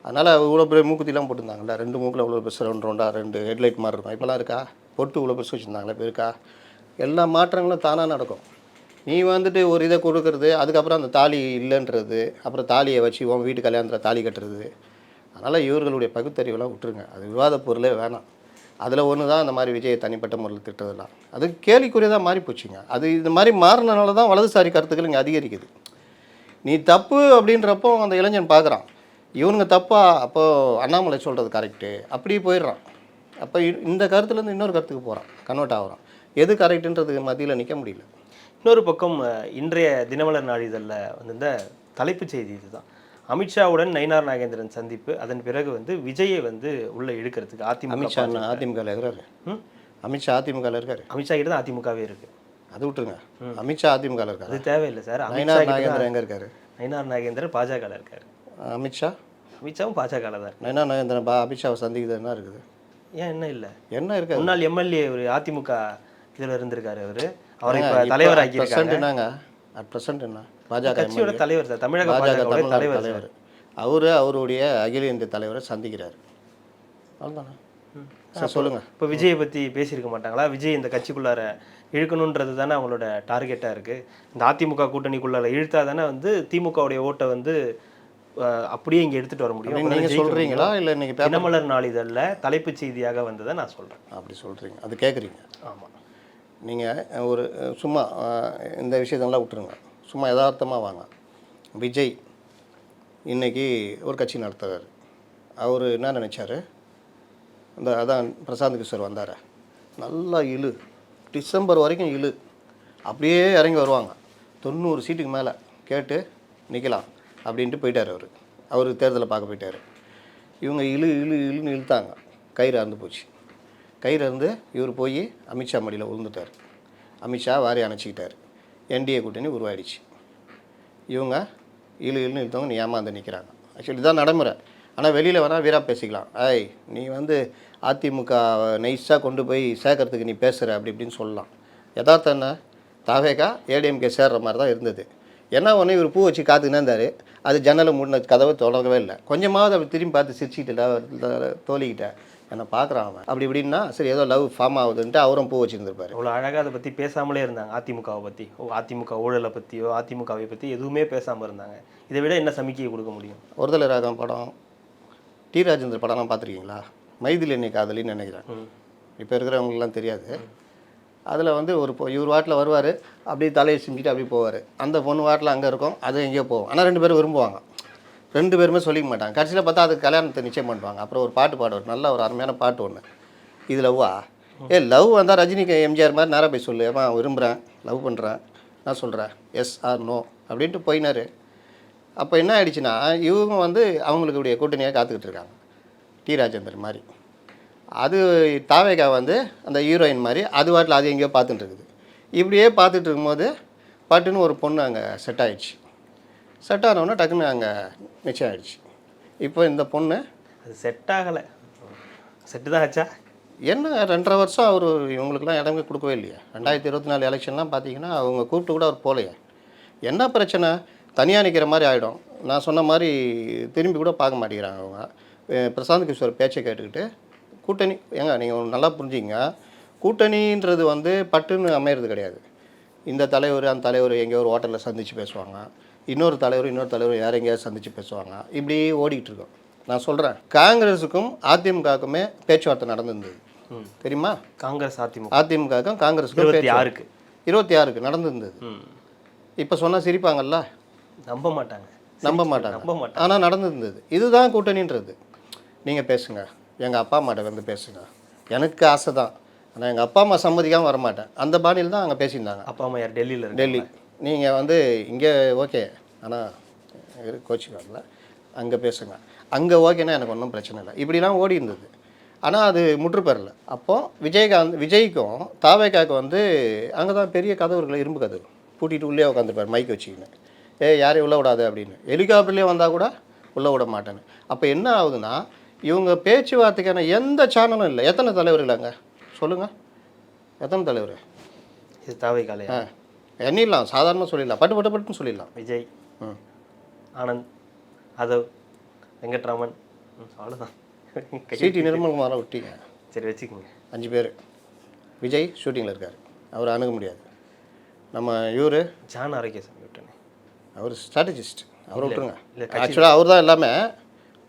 அதனால் இவ்வளோ பெரிய மூக்குத்திலாம் போட்டுருந்தாங்கல்ல, 2 மூக்கில் இவ்வளோ பெருசு ரவுண்டாக 2 ஹெட்லைட் மாதிரி இருக்கும். இப்போலாம் இருக்கா? பொட்டு இவ்வளோ பெருசு வச்சுருந்தாங்களே, இப்போ இருக்கா? எல்லா மாற்றங்களும் தானாக நடக்கும். நீ வந்துட்டு ஒரு இதை கொடுக்குறது, அதுக்கப்புறம் அந்த தாலி இல்லைன்றது, அப்புறம் தாலியை வச்சு உன் வீட்டு கல்யாணத்தில் தாலி கட்டுறது. அதனால் இவர்களுடைய பகுத்தறிவெல்லாம் விட்டுருங்க, அது விவாத பொருளே வேணாம். அதில் ஒன்று தான் அந்த மாதிரி விஜயை தனிப்பட்ட முறையில் திட்டதெல்லாம் அது கேலிக்குரியதாக மாறி போச்சுங்க. அது இந்த மாதிரி மாறினால தான் வலதுசாரி கருத்துக்கள் இங்கே அதிகரிக்குது. நீ தப்பு அப்படின்றப்போ அந்த இளைஞன் பார்க்குறான், இவனுங்க தப்பா, அப்போது அண்ணாமலை சொல்கிறது கரெக்டு, அப்படியே போயிடுறான். அப்போ இந்த கருத்துலேருந்து இன்னொரு கருத்துக்கு போகிறான், கன்வெர்ட் ஆகிறான். எது கரெக்டுன்றதுக்கு மத்தியில் நிற்க முடியல. இன்னொரு பக்கம் இன்றைய தினமலர் நாளிதழில் வந்து இந்த தலைப்புச் செய்தி இதுதான், அமித்ஷாவுடன் நயினார் நாகேந்திரன் சந்திப்பு, அதன் பிறகு வந்து விஜயை வந்து உள்ளே இழுக்கிறதுக்கு அதிமுக. அமித்ஷா அதிமுகவில் இருக்கிறாரு. அமித்ஷா அதிமுகவில் இருக்காரு. அமித்ஷா கிட்ட தான் அதிமுகவே இருக்குது. அது விட்டுருங்க, அமித்ஷா அதிமுகவில் இருக்காரு. அது தேவையில்லை சார். நயினார் நாகேந்திரன் எங்கே இருக்காரு? நயினார் நாகேந்திரன் பாஜகவில் இருக்காரு. அமித்ஷாவும் பாஜகவில் தான் இருக்கு. நயினார் நாகேந்திரன் அமித்ஷாவை சந்திக்கிறது என்ன இருக்குது? ஏன் என்ன இல்லை, என்ன இருக்கு? முன்னாள் எம்எல்ஏ ஒரு அதிமுக இதில் இருந்திருக்காரு அவர், அவரை இப்போ தலைவர் ஆக்கியிருக்காங்க. என்னங்க அட் ப்ரெசென்ட் என்ன பாஜக கட்சியோட தலைவர் சார், தமிழக பாஜக தலைவர். அவருடைய அகில இந்திய தலைவரை சந்திக்கிறார், அவ்வளோதானே. சொல்லுங்கள். இப்போ விஜயை பற்றி பேசியிருக்க மாட்டாங்களா? விஜய் இந்த கட்சிக்குள்ளார இழுக்கணுன்றது தானே அவங்களோட டார்கெட்டாக இருக்குது. இந்த அதிமுக கூட்டணிக்குள்ளார இழுத்தா தானே வந்து திமுகவுடைய ஓட்டை வந்து அப்படியே இங்கே எடுத்துகிட்டு வர முடியும். நீங்கள் சொல்கிறீங்களா இல்லை இன்றைக்கி தினமலர் நாளிதழில் தலைப்புச் செய்தியாக வந்ததை நான் சொல்கிறேன். அப்படி சொல்கிறீங்க, அது கேட்குறீங்க. ஆமாம். நீங்கள் ஒரு சும்மா இந்த விஷயத்தெல்லாம் விட்டுருங்க, சும்மா யதார்த்தமாக வாங்க. விஜய் இன்றைக்கி ஒரு கட்சி நடத்துகிறார். அவர் என்ன நினச்சார், அதான் பிரசாந்த் கிஷோர் வந்தார், நல்லா இழு, டிசம்பர் வரைக்கும் இழு, அப்படியே இறங்கி வருவாங்க, 90 சீட்டுக்கு மேலே கேட்டு நிற்கலாம் அப்படின்ட்டு போயிட்டார். அவர் தேர்தலை பார்க்க போயிட்டார். இவங்க இழுன்னு இழுத்தாங்க, கயிறு அறுந்து போச்சு. கயிறு அறுந்து இவர் போய் அமித்ஷா மடியில் விழுந்துட்டார். அமித்ஷா வாரி அணைச்சிக்கிட்டார். என்டிஏ கூட்டணி உருவாயிடுச்சு. இவங்க இழுன்னு இழுத்தவங்க நீ ஏமாந்து நிற்கிறாங்க. ஆக்சுவலி இதுதான் நடைமுறை. ஆனால் வெளியில் வேணால் வீராக பேசிக்கலாம், நீ வந்து அதிமுக நைஸாக கொண்டு போய் சேர்க்கறதுக்கு நீ பேசுகிற அப்படி இப்படின்னு சொல்லலாம். யதார்த்தம் என்ன, தாவேகா ஏடிஎம்கே சேர்ற மாதிரி தான் இருந்தது. ஏன்னா ஒன்று இவர் பூ வச்சு காத்துக்கினே இருந்தார், அது ஜன்னலை மூடின கதவை தொடங்கவே இல்லை. கொஞ்சமாவது அப்படி திரும்பி பார்த்து சிரிச்சுக்கிட்டு தோழிக்கிட்ட என்னை பார்க்குறான் அவன் அப்படி இப்படின்னா சரி ஏதோ லவ் ஃபார்ம் ஆகுதுன்ட்டு அவரும் பூ வச்சுருந்துருப்பார். அவ்வளோ அழகாக அதை பற்றி பேசாமலே இருந்தாங்க. அதிமுகவை பற்றி, அதிமுக ஊழலை பற்றியோ அதிமுகவை பற்றி எதுவுமே பேசாமல் இருந்தாங்க. இதை விட என்ன சமிக்கையை கொடுக்க முடியும்? ஒருதலை ராகம் படம், டி ராஜேந்தர் படம்லாம் பார்த்துருக்கீங்களா? மைதில் என்னை காதலின்னு நினைக்கிறேன், இப்போ இருக்கிறவங்களுக்குலாம் தெரியாது. அதில் வந்து இவர் வாட்டில் வருவார், அப்படியே தலையை சிமிக்கிட்டு அப்படியே போவார். அந்த பொண்ணு வாட்டில் அங்கே இருக்கும், அது எங்கேயோ போகும். ஆனால் 2 பேரும் விரும்புவாங்க, 2 பேருமே சொல்லிக்க மாட்டாங்க. கடைசியில் பார்த்தா அதுக்கு கல்யாணத்தை நிச்சயம் பண்ணுவாங்க. அப்புறம் ஒரு பாட்டு பாடுவார், நல்ல ஒரு அருமையான பாட்டு ஒன்று, இது லவ்வா? லவ் வந்தால் ரஜினிக்கு எம்ஜிஆர் மாதிரி நேராக போய் சொல்லு, ஏமா விரும்புகிறேன், லவ் பண்ணுறேன், நான் சொல்கிறேன், எஸ் ஆர் நோ அப்படின்ட்டு போயினார். அப்போ என்ன ஆயிடுச்சுன்னா இவங்க வந்து அவங்களுடைய கூட்டணியாக காத்துக்கிட்டு இருக்காங்க, டி ராஜேந்தர் மாதிரி. அது தாவேகா வந்து அந்த ஹீரோயின் மாதிரி அது வாட்டில் அது எங்கேயோ பார்த்துட்டு இருக்குது. இப்படியே பார்த்துட்டு இருக்கும்போது பட்டுன்னு ஒரு பொண்ணு அங்கே செட் ஆகிடுச்சு. செட் ஆனவுடனே டக்குன்னு அங்கே நிச்சயம் ஆகிடுச்சு. இப்போ இந்த பொண்ணு அது செட் ஆகலை, செட்டு தான் ஆச்சா? என்ன 2.5 வருஷம் அவர் இவங்களுக்குலாம் இடமே கொடுக்கவே இல்லையா? 2024 எலெக்ஷன்லாம் பார்த்தீங்கன்னா அவங்க கூப்பிட்டு கூட அவர் போகலையே. என்ன பிரச்சனை? தனியாக நிற்கிற மாதிரி ஆகிடும். நான் சொன்ன மாதிரி திரும்பி கூட பார்க்க மாட்டேங்கிறாங்க அவங்க. பிரசாந்த் கிஷோர் பேச்சை கேட்டுக்கிட்டு கூட்டணி ஏங்க நீங்கள் நல்லா புரிஞ்சுங்க. கூட்டணின்றது வந்து பட்டுன்னு அமையிறது கிடையாது. இந்த தலைவர் அந்த தலைவர் எங்கேயோ ஒரு ஹோட்டலில் சந்தித்து பேசுவாங்க, இன்னொரு தலைவர் வேறு எங்கேயாவது சந்தித்து பேசுவாங்க, இப்படி ஓடிக்கிட்டு இருக்கோம். நான் சொல்கிறேன், காங்கிரஸுக்கும் அதிமுகவுக்குமே பேச்சுவார்த்தை நடந்திருந்தது தெரியுமா? அதிமுகவுக்கும் காங்கிரஸுக்கும் 26க்கு நடந்திருந்தது. இப்போ சொன்னால் சிரிப்பாங்கல்ல, நம்ப மாட்டாங்க. ஆனால் நடந்திருந்தது. இதுதான் கூட்டணின்றது. நீங்கள் பேசுங்க, எங்கள் அப்பா அம்மாட்ட வந்து பேசுங்க, எனக்கு ஆசை தான், ஆனால் எங்கள் அப்பா அம்மா சம்மதிக்காமல் வரமாட்டேன், அந்த பாணியில் தான் அங்கே பேசியிருந்தாங்க. அப்பா அம்மா யார்? டெல்லி. நீங்கள் வந்து இங்கே ஓகே, ஆனால் கோச்சிக்காரில் அங்கே பேசுங்க, அங்கே ஓகேன்னா எனக்கு ஒன்றும் பிரச்சனை இல்லை, இப்படிலாம் ஓடி இருந்தது. ஆனால் அது முற்று பெறலை. அப்போது விஜய்க்கும் தாவேக்காவுக்கு வந்து அங்கே தான் பெரிய கதவுகளை இரும்பு கதவு பூட்டிட்டு உள்ளே உட்காந்துருப்பார் மைக் வச்சுக்கின்னு, யாரையும் உள்ளே விடாது அப்படின்னு. ஹெலிகாப்டர்லேயே வந்தால் கூட உள்ளே விட மாட்டேன்னு. அப்போ என்ன ஆகுதுன்னா, இவங்க பேச்சுவார்த்தைக்கான எந்த சேனலும் இல்லை. எத்தனை தலைவர் இல்லைங்க சொல்லுங்கள்? எத்தனை தலைவர்? இது தாவேக்காலையா? எண்ணிடலாம், சாதாரணமாக சொல்லிடலாம், பட்டுன்னு சொல்லிடலாம். விஜய், ஆனந்த், அதவ், வெங்கட்ராமன், அவ்வளோதான். சிடி நிர்மல்குமாரை விட்டீங்க, சரி வச்சுக்கோங்க. 5 பேர். விஜய் ஷூட்டிங்கில் இருக்கார், அவர் அணுக முடியாது. நம்ம இவர் ஜான் ஆரோக்கியசாமி விட்டுனே, அவர் ஸ்ட்ராட்டஜிஸ்ட், அவரை விட்டுருங்க. ஆக்சுவலாக அவர் தான் எல்லாமே.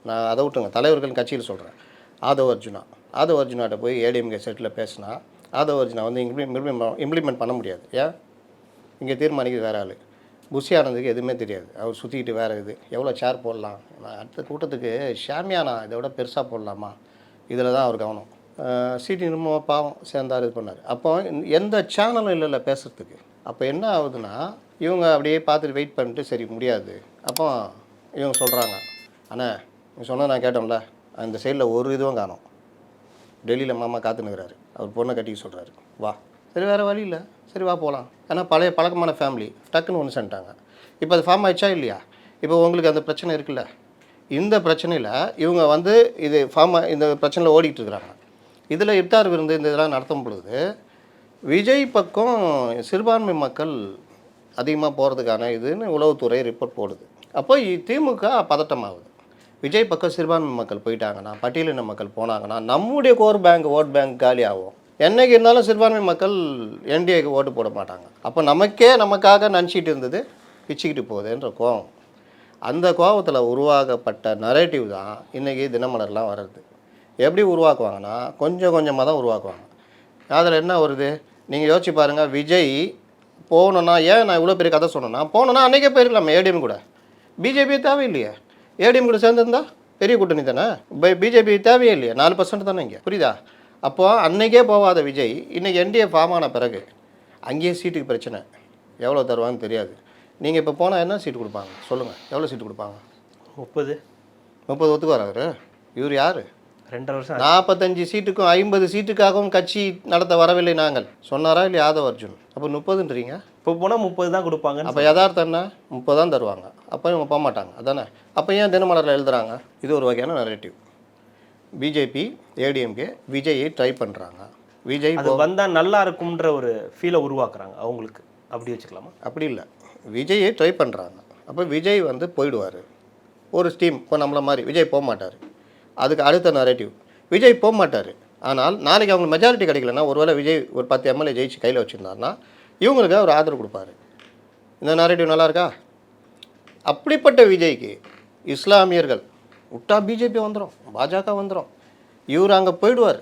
நான் அதை விட்டுருங்க, தலைவர்கள் கட்சியில் சொல்கிறேன். ஆதவ் அர்ஜுனாட்ட போய் ஏடிஎம்கே செட்டில் பேசினா ஆதவ் அர்ஜுனா வந்து இம்ப்ளிமெண்ட் பண்ண முடியாது. ஏன்? இங்கே தீர்மானிக்கிறது வேறு ஆள். புஷி ஆனந்துக்கு எதுவுமே தெரியாது, அவர் சுற்றிக்கிட்டு வேறு இது எவ்வளோ சேர் போடலாம், அடுத்த கூட்டத்துக்கு ஷாமியானா இதை விட பெருசாக போடலாமா, இதில் தான் அவர் கவனம். சிடி நிர்மலா பாவம் சேர்ந்தார், இது பண்ணார். அப்போ எந்த சேனலும் இல்லைல்ல பேசுகிறதுக்கு. அப்போ என்ன ஆகுதுன்னா, இவங்க அப்படியே பார்த்துட்டு வெயிட் பண்ணிட்டு சரி முடியாது. அப்போ இவங்க சொல்கிறாங்க, அண்ணா நீ சொன்னது நான் கேட்டோம்ல, அந்த சைடில் ஒரு இதுவும் காணோம், டெல்லியில் மாமா காத்துனுக்கிறாரு, அவர் பொண்ணை கட்டிக்க சொல்கிறாரு, வா. சரி வேறு வழி இல்லை, சரி வா போகலாம். ஏன்னா பழைய பழக்கமான ஃபேமிலி டக்குன்னு ஒன்று செஞ்சிட்டாங்க. இப்போ அது ஃபார்ம் ஆயிடுச்சா இல்லையா? இப்போ உங்களுக்கு அந்த பிரச்சனை இருக்குல்ல, இந்த பிரச்சனையில் இவங்க வந்து இந்த பிரச்சனையில் ஓடிக்கிட்டு இருக்கிறாங்க. இதில் இஃப்தார் விருந்து இந்த இதெல்லாம் நடத்தும் பொழுது விஜய் பக்கம் சிறுபான்மை மக்கள் அதிகமாக போகிறதுக்கான இதுன்னு உளவுத்துறை ரிப்போர்ட் போடுது. அப்போ திமுக பதட்டமாகுது. விஜய் பக்கம் சிறுபான்மை மக்கள் போயிட்டாங்கன்னா, பட்டியலின மக்கள் போனாங்கன்னா, நம்முடைய ஓட் பேங்க் காலி ஆகும். என்றைக்கு இருந்தாலும் சிறுபான்மை மக்கள் என்டிஏக்கு ஓட்டு போட மாட்டாங்க. அப்போ நமக்காக நினச்சிட்டு இருந்தது பிச்சுக்கிட்டு போகுதுன்ற கோவம். அந்த கோபத்தில் உருவாக்கப்பட்ட நரேட்டிவ் தான் இன்றைக்கி தினமலர்லாம் வர்றது. எப்படி உருவாக்குவாங்கன்னா, கொஞ்சம் கொஞ்சமாக தான் உருவாக்குவாங்க. அதில் என்ன வருது நீங்கள் யோசிச்சு பாருங்கள். விஜய் போகணுன்னா, ஏன் நான் இவ்வளோ பெரிய கதை சொன்னேன்னா, போகணுன்னா அன்றைக்கே போயிருக்கலாமே ஏடிஎம் கூட. பிஜேபி தேவையில்லையே, ஏடிஎம் கூட சேர்ந்துருந்தா பெரிய கூட்டணி தானே. பிஜேபி தேவையே இல்லையா, 4% தானே இங்கே, புரியுதா? அப்போது அன்றைக்கே போகாத விஜய் இன்றைக்கி என்டிஏ ஃபார்ம் ஆன பிறகு அங்கேயே சீட்டுக்கு பிரச்சனை, எவ்வளோ தருவான்னு தெரியாது. நீங்கள் இப்போ போனால் என்ன சீட்டு கொடுப்பாங்க சொல்லுங்கள்? எவ்வளோ சீட்டு கொடுப்பாங்க? 30 ஒத்துக்குவார் அவர்? இவர் யார்? 2 வருஷம் 45 சீட்டுக்கும் 50 சீட்டுக்காகவும் கட்சி நடத்த வரவில்லை நாங்கள் சொன்னாரா இல்லை ஆதவ் அர்ஜுன்? அப்போ 30ன்றீங்க. இப்போ போனால் 30 தான் கொடுப்பாங்க. அப்போ யதார்த்தம் என்ன? 30 தான் தருவாங்க. அப்போ இவங்க போக மாட்டாங்க அதானே. அப்போ ஏன் தினமலரில் எழுதுகிறாங்க? இது ஒரு வகையான நரேட்டிவ். பிஜேபி ஏடிஎம்கே விஜயை ட்ரை பண்ணுறாங்க. விஜய் அது வந்தால் நல்லா இருக்கும்ன்ற ஒரு ஃபீலை உருவாக்குறாங்க அவங்களுக்கு, அப்படி வச்சுக்கலாமா? அப்படி இல்லை, விஜயை ட்ரை பண்ணுறாங்க. அப்போ விஜய் வந்து போயிடுவார் ஒரு ஸ்டீம். இப்போ நம்மளை மாதிரி விஜய் போக மாட்டார். அதுக்கு அடுத்த நரேட்டிவ், விஜய் போக மாட்டார், ஆனால் நாளைக்கு அவங்க மெஜாரிட்டி கிடைக்கலன்னா, ஒருவேளை விஜய் ஒரு 10 எம்எல்ஏ ஜெயிச்சு கையில் வச்சுருந்தாருன்னா இவங்களுக்கு அவர் ஆதரவு கொடுப்பாரு. இந்த நரேட்டிவ் நல்லா இருக்கா? அப்படிப்பட்ட விஜய்க்கு இஸ்லாமியர்கள் விட்டா பிஜேபி வந்துடும், பாஜக வந்துடும், இவர் அங்கே போயிடுவார்.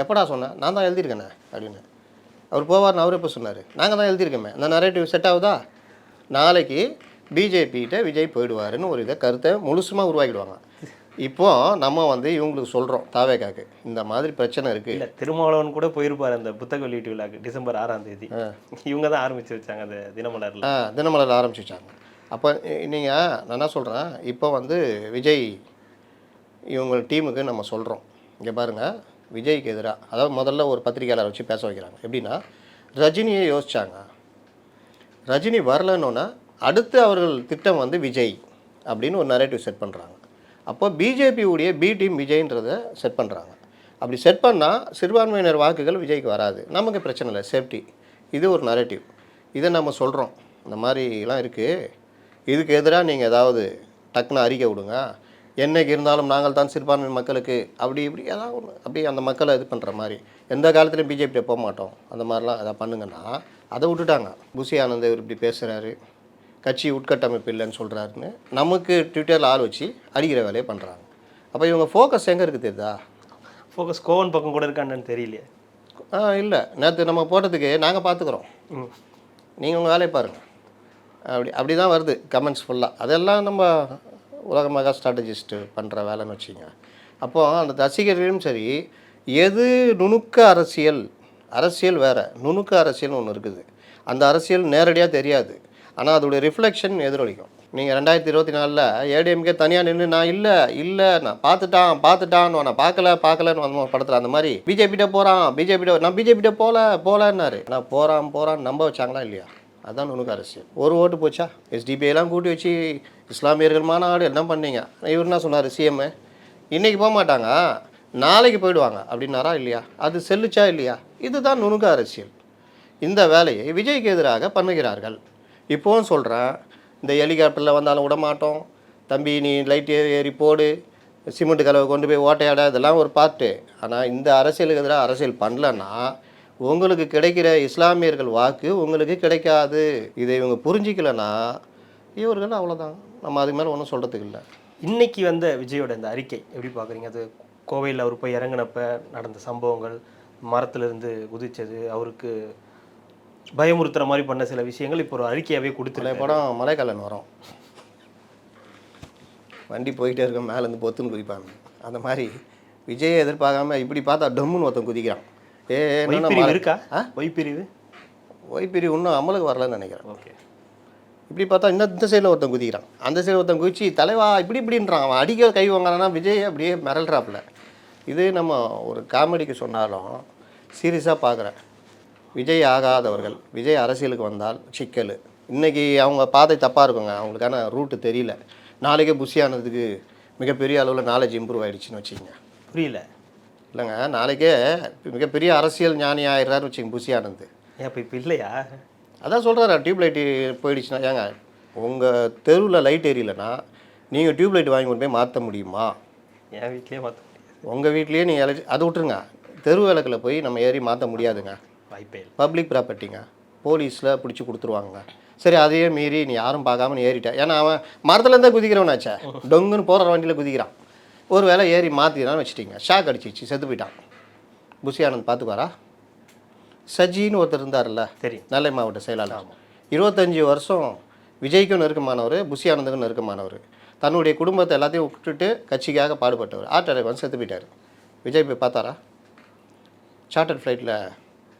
எப்படா சொன்னேன்? நான் தான் எழுதியிருக்கேனே அப்படின்னு. அவர் போவார்னு அவர் எப்போ சொன்னார்? நாங்கள் தான் எழுதியிருக்கோமே. அந்த நரேட்டிவ் செட் ஆகுதா? நாளைக்கு பிஜேபிகிட்ட விஜய் போயிடுவாருன்னு ஒரு இதை கருத்தை முழுசுமாக உருவாக்கிடுவாங்க. இப்போ நம்ம வந்து இவங்களுக்கு சொல்கிறோம், தாவேக்காக்கு இந்த மாதிரி பிரச்சனை இருக்குது. இல்லை, திருமாவளவன் கூட போயிருப்பார் அந்த புத்தக வெளியீட்டு விழாக்கு டிசம்பர் 6ஆம் தேதி. இவங்க தான் ஆரம்பித்து வச்சாங்க அந்த தினமலரில் ஆரம்பிச்சு வச்சாங்க. அப்போ நீங்கள் நான் என்ன சொல்கிறேன், இப்போ வந்து விஜய் இவங்க டீமுக்கு நம்ம சொல்கிறோம், இங்கே பாருங்கள், விஜய்க்கு எதிராக அதாவது முதல்ல ஒரு பத்திரிகையாளர் வச்சு பேச வைக்கிறாங்க. எப்படின்னா, ரஜினியை யோசிச்சாங்க, ரஜினி வரலன்னொன்னே அடுத்து அவர்கள் திட்டம் வந்து விஜய் அப்படின்னு ஒரு நரேட்டிவ் செட் பண்ணுறாங்க. அப்போ பிஜேபியுடைய பி டீம் விஜய்ன்றதை செட் பண்ணுறாங்க. அப்படி செட் பண்ணால் சிறுபான்மையினர் வாக்குகள் விஜய்க்கு வராது, நமக்கு பிரச்சனை இல்லை, சேஃப்டி. இது ஒரு நரேட்டிவ். இதை நம்ம சொல்கிறோம், இந்த மாதிரிலாம் இருக்குது, இதுக்கு எதிராக நீங்கள் ஏதாவது டக்குன்னு அறிக்கை விடுங்க, என்னைக்கு இருந்தாலும் நாங்கள் தான் சிறுபான்மை மக்களுக்கு அப்படி இப்படி ஏதாவது ஒன்று அப்படி அந்த மக்களை இது பண்ணுற மாதிரி எந்த காலத்துலையும் பிஜேபியை போக மாட்டோம் அந்த மாதிரிலாம் எதாவது பண்ணுங்கன்னா அதை விட்டுட்டாங்க. புசி ஆனந்த் இவர் இப்படி பேசுகிறாரு, கட்சி உட்கட்டமைப்பு இல்லைன்னு சொல்கிறாருன்னு நமக்கு ட்விட்டரில் ஆள் வச்சு அடிக்கிற வேலையை பண்ணுறாங்க. அப்போ இவங்க ஃபோக்கஸ் எங்கே இருக்குது தெரியுதா? ஃபோக்கஸ் கோவன் பக்கம் கூட இருக்கான்னு தெரியலையே. இல்லை, நேற்று நம்ம போட்டதுக்கு நாங்கள் பார்த்துக்குறோம், நீங்கள் உங்கள் வேலையை பாருங்கள், அப்படி தான் வருது கமெண்ட்ஸ் ஃபுல்லாக. அதெல்லாம் நம்ம உலக மெகா ஸ்ட்ராட்டஜிஸ்ட்டு பண்ணுற வேலைன்னு வச்சுங்க. அப்போது அந்த ரசிகர்களும் சரி, எது நுணுக்க அரசியல், அரசியல் வேறு, நுணுக்க அரசியல்னு ஒன்று இருக்குது. அந்த அரசியல் நேரடியாக தெரியாது, ஆனால் அதோடைய ரிஃப்ளெக்ஷன் எதிரொலிக்கும். நீங்கள் 2024 ஏடிஎம்கே தனியாக நின்று நான் இல்லை நான் பார்த்துட்டான்னு நான் பார்க்கலன்னு வந்த படத்தில் அந்த மாதிரி பிஜேபிகிட்ட நான் பிஜேபிகிட்ட போகலன்னாரு. நான் போகிறான்னு நம்ப வச்சாங்களா இல்லையா? அதுதான் நுணுக்க அரசியல். ஒரு ஓட்டு போச்சா? எஸ்டிபிஐலாம் கூட்டி வச்சு இஸ்லாமியர்கள் மாநாடு எல்லாம் பண்ணீங்க. இவர் என்ன சொன்னார் சிஎம், இன்றைக்கி போக மாட்டாங்க நாளைக்கு போயிடுவாங்க அப்படின்னாரா இல்லையா? அது செல்லுச்சா இல்லையா? இதுதான் நுணுக்க அரசியல். இந்த வேலையை விஜய்க்கு எதிராக பண்ணுகிறார்கள். இப்போவும் சொல்கிறேன், இந்த ஹெலிகாப்டரில் வந்தாலும் விட மாட்டோம், தம்பி நீ லைட் ஏறி போடு, சிமெண்ட் கலவை கொண்டு போய் ஓட்டையாட, இதெல்லாம் ஒரு பார்ட்டு. ஆனால் இந்த அரசியலுக்கு எதிராக அரசியல் பண்ணலன்னா உங்களுக்கு கிடைக்கிற இஸ்லாமியர்கள் வாக்கு உங்களுக்கு கிடைக்காது. இதை இவங்க புரிஞ்சிக்கலன்னா இவர்கள் அவ்வளோதான், நம்ம அதுக்கு மேலே ஒன்றும் சொல்கிறதுக்கு இல்லை. இன்னைக்கு வந்த விஜயோட இந்த அறிக்கை எப்படி பார்க்குறீங்க? அது கோவையில் அவர் போய் இறங்கினப்ப நடந்த சம்பவங்கள், மரத்துலேருந்து குதிச்சது, அவருக்கு பயமுறுத்துற மாதிரி பண்ண சில விஷயங்கள் இப்போ ஒரு அறிக்கையாகவே கொடுத்துருக்க. படம் மலைக்காலன் வரும், வண்டி போயிட்டே இருக்கும், மேலேருந்து பொத்துன்னு குதிப்பாங்க. அந்த மாதிரி விஜயை எதிர்பார்க்காம இப்படி பார்த்தா டம்முன்னு ஒருத்தன் குதிக்கிறான். இருக்கா ஒய்பிரி இன்னும் அமலுக்கு வரலன்னு நினைக்கிறேன். ஓகே, இப்படி பார்த்தா இந்த சைடில் ஒருத்தன் குதிக்கிறான், அந்த சைடில் ஒருத்தன் குதிச்சு தலைவா இப்படின்றான். அவன் அடிக்க கை வாங்கினா விஜய் அப்படியே மிரல்றாப்புல. இது நம்ம ஒரு காமெடிக்கு சொன்னாலும் சீரியஸாக பார்க்குறேன். விஜய் ஆகாதவர்கள் விஜய் அரசியலுக்கு வந்தால் சிக்கல். இன்றைக்கி அவங்க பாதை தப்பாக இருக்குங்க, அவங்களுக்கான ரூட்டு தெரியல. நாளைக்கே புஷியானதுக்கு மிகப்பெரிய அளவில் நாலேஜ் இம்ப்ரூவ் ஆகிடுச்சின்னு வச்சுக்கோங்க. புரியல இல்லைங்க, நாளைக்கே மிகப்பெரிய அரசியல் ஞானி ஆயிடுறாரு வச்சுங்க புஷியானந்து. ஏன் இப்போ இல்லையா? அதான் சொல்கிறாரா, டியூப் லைட்டு போயிடுச்சுன்னா. ஏங்க, உங்கள் தெருவில் லைட் எரியலைன்னா நீங்கள் டியூப் லைட் வாங்கி கொண்டு போய் மாற்ற முடியுமா? என் வீட்லேயே மாற்ற முடியாது. உங்கள் வீட்லேயே நீங்கள் அதை விட்டுருங்க, தெரு விளக்கில் போய் நம்ம ஏறி மாற்ற முடியாதுங்க, வாய்ப்பே இல்லை. பப்ளிக் ப்ராப்பர்ட்டிங்க, போலீஸில் பிடிச்சி கொடுத்துருவாங்க. சரி, அதையே மீறி நீ யாரும் பார்க்காம நீ ஏறிட்டேன். ஏன்னா அவன் மரத்துலேருந்தே குதிக்கிறவனாச்சே, டொங்குன்னு போகிற வண்டியில் குதிக்கிறான். ஒரு வேளை ஏறி மாற்றினான்னு வச்சுட்டிங்க, ஷாக் அடிச்சிச்சு, செத்து போயிட்டான். புஷி ஆனந்த் பார்த்துக்குவாரா? சஜின்னு ஒருத்தர் இருந்தார்ல, சரி, நெல்லை மாவட்ட செயலாளர், 25 வருஷம் விஜய்க்கும் நெருக்கமானவர், புஷி ஆனந்துக்கும் நெருக்கமானவர். தன்னுடைய குடும்பத்தை எல்லாத்தையும் விட்டுட்டு கட்சிக்காக பாடுபட்டவர். ஹார்ட் அட்டாக் வந்து செத்து போயிட்டார். விஜய் போய் பார்த்தாரா? சார்ட்டர்ட் ஃப்ளைட்டில்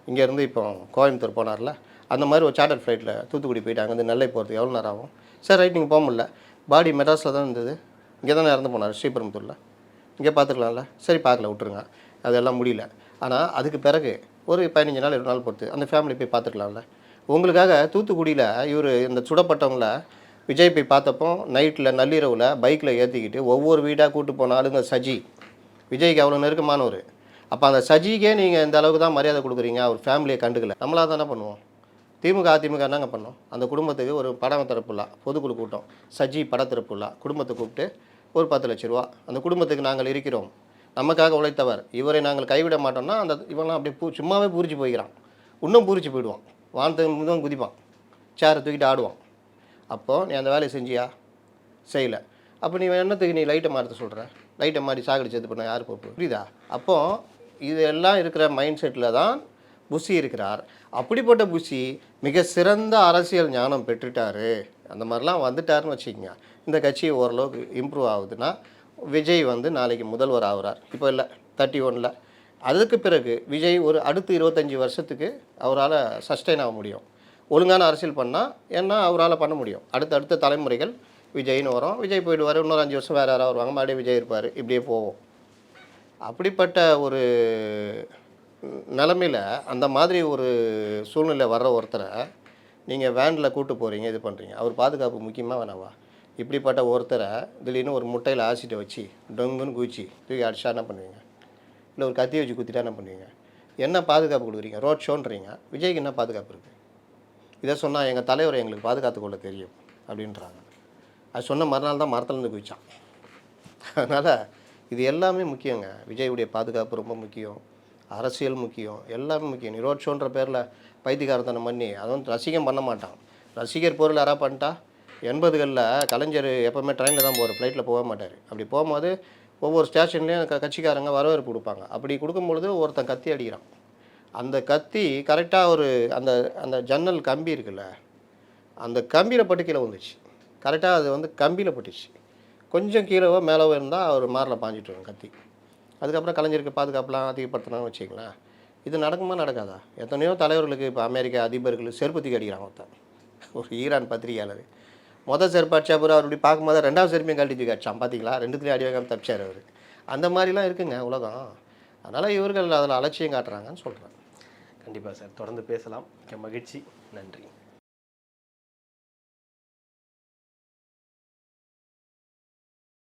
இங்கேருந்து இப்போ கோயம்புத்தூர் போனார்ல, அந்த மாதிரி ஒரு சார்ட்டர்ட் ஃப்ளைட்டில் தூத்துக்குடி போயிட்டு அங்கேருந்து நெல்லை போகிறதுக்கு எவ்வளோ நேரம் ஆகும்? சரி ரைட், நீங்கள் போக முடியல, பாடி மெட்ராஸில் தான் இருந்தது, இங்கே தானே இறந்து போனார் ஸ்ரீபெரும்புத்தூரில், இங்கே பார்த்துக்கலாம்ல. சரி பார்க்கல, விட்டுருங்க, அதெல்லாம் முடியல. ஆனால் அதுக்கு பிறகு ஒரு 15 நாள் 20 நாள் பொறுத்து அந்த ஃபேமிலி போய் பார்த்துக்கலாம்ல. உங்களுக்காக தூத்துக்குடியில் இவர் இந்த சுடப்பட்டவங்கள விஜய் போய் பார்த்தப்போ நைட்டில் நள்ளிரவில் பைக்கில் ஏற்றிக்கிட்டு ஒவ்வொரு வீடாக கூட்டு போன ஆளுங்க சஜி. விஜய்க்கு அவ்வளோ நெருக்கமானவர். அப்போ அந்த சஜிக்கே நீங்கள் இந்த அளவுக்கு தான் மரியாதை கொடுக்குறீங்க, அவர் ஃபேமிலியை கண்டுக்கல. நம்மளாக தானே பண்ணுவோம். திமுக அதிமுக என்னங்க பண்ணோம்? அந்த குடும்பத்துக்கு ஒரு படம் திறப்புலாம் பொதுக்குழு கூட்டம், சஜி பட திறப்புலாம் குடும்பத்தை கூப்பிட்டு ஒரு 10 லட்ச ரூபா, அந்த குடும்பத்துக்கு நாங்கள் இருக்கிறோம், நமக்காக உழைத்தவர், இவரை நாங்கள் கைவிட மாட்டோம்னா அந்த இவெல்லாம் அப்படியே சும்மாவே பூரிச்சு போய்க்கிறான். இன்னும் பூரிச்சு போயிடுவான், வானத்துக்கு தான் குதிப்பான், சேரை தூக்கிட்டு ஆடுவான். அப்போது நீ அந்த வேலையை செஞ்சியா? செய்யலை. அப்போ நீ என்னத்துக்கு நீ லைட்டை மாற்ற சொல்கிற? லைட்டை மாறி சாகடிச்சு எது பண்ண யார் போப்பு? புரியுதா? அப்போது இது எல்லாம் இருக்கிற மைண்ட் செட்டில் தான் புஷி இருக்கிறார். அப்படிப்பட்ட புஷி மிக சிறந்த அரசியல் ஞானம் பெற்றுட்டார், அந்த மாதிரிலாம் வந்துட்டாருன்னு வச்சுக்கோங்க. இந்த கட்சி ஓரளவுக்கு இம்ப்ரூவ் ஆகுதுன்னா விஜய் வந்து நாளைக்கு முதல்வர் ஆகிறார். இப்போ இல்லை 31ல். அதுக்கு பிறகு விஜய் ஒரு அடுத்து 25 வருஷத்துக்கு அவரால் சஸ்டெயின் ஆக முடியும். ஒழுங்கான அரசியல் பண்ணால் ஏன்னா அவரால் பண்ண முடியும். அடுத்த தலைமுறைகள் விஜய்னு வரும், விஜய் போயிடுவார், இன்னொரு 5 வருஷம் வேறு யாராவது வருவாங்க, மறுபடியும் விஜய் இருப்பார், இப்படியே போவோம். அப்படிப்பட்ட ஒரு நிலமையில் அந்த மாதிரி ஒரு சூழ்நிலை வர்ற ஒருத்தரை நீங்கள் வேனில் கூட்டு போகிறீங்க, இது பண்ணுறீங்க. அவர் பாதுகாப்பு முக்கியமாக வேணாவா? இப்படிப்பட்ட ஒருத்தரை திடீர்னு ஒரு முட்டையில் ஆசிட்டை வச்சு டொங்குன்னு குதிச்சு தூக்கி அடிச்சா என்ன பண்ணுவீங்க? இல்லை ஒரு கத்தியை வச்சு குத்திட்டா என்ன பண்ணுவீங்க? என்ன பாதுகாப்பு கொடுக்குறீங்க? ரோட் ஷோன்றீங்க. விஜய்க்கு என்ன பாதுகாப்பு இருக்குது? இதை சொன்னால் எங்கள் தலைவரை எங்களுக்கு பாதுகாத்து கொள்ள தெரியும் அப்படின்றாங்க. அது சொன்ன மறுநாள் தான் மரத்துலேருந்து குதிச்சான். அதனால் இது எல்லாமே முக்கியங்க. விஜயுடைய பாதுகாப்பு ரொம்ப முக்கியம், அரசியல் முக்கியம், எல்லாமே முக்கியம். நீ ரோட் ஷோன்ற பேரில் பைத்தியக்காரத்தனம் பண்ணி அதை வந்து ரசிகம் பண்ண மாட்டான். ரசிகர் பொருள் யாராக பண்ணிட்டா 80களில் கலைஞர் எப்போவுமே ட்ரெயினில் தான் போவார், ஃப்ளைட்டில் போக மாட்டார். அப்படி போகும்போது ஒவ்வொரு ஸ்டேஷன்லேயும் கட்சிக்காரங்க வரவேற்பு கொடுப்பாங்க. அப்படி கொடுக்கும்பொழுது ஒருத்தன் கத்தி அடிக்கிறான். அந்த கத்தி கரெக்டாக ஒரு அந்த அந்த ஜன்னல் கம்பி இருக்குல்ல, அந்த கம்பியில் பட்டு கீழே வந்துச்சு. கரெக்டாக அது வந்து கம்பியில் பட்டுச்சு. கொஞ்சம் கீழவோ மேலவோ இருந்தால் அவர் மாரில் பாஞ்சிட்டு வரும் கத்தி. அதுக்கப்புறம் கலைஞருக்கு பாதுகாப்புலாம் அதிகப்படுத்தினான்னு வச்சிங்களேன். இது நடக்குமா நடக்காதா? எத்தனையோ தலைவர்களுக்கு இப்போ அமெரிக்க அதிபர்களுக்கு செருப்பு தூக்கி அடிக்கிறான் ஒருத்தன். ஒரு ஈரான் பத்திரிகையாளர் மொதல் செருப்பு அடிச்சா பிறகு அவர் இப்படி பார்க்கும்போது 2வது செருப்பையும் கழட்டி தூக்கி அடிச்சான். பார்த்தீங்களா? 2த்துலேயும் அடி வாங்காமல் தப்பிச்சார் அவர். அந்த மாதிரிலாம் இருக்குங்க உலகம். அதனால் இவர்கள் அதில் அலட்சியம் காட்டுறாங்கன்னு சொல்கிறேன். கண்டிப்பாக சார், தொடர்ந்து பேசலாம். மிக்க மகிழ்ச்சி. நன்றி.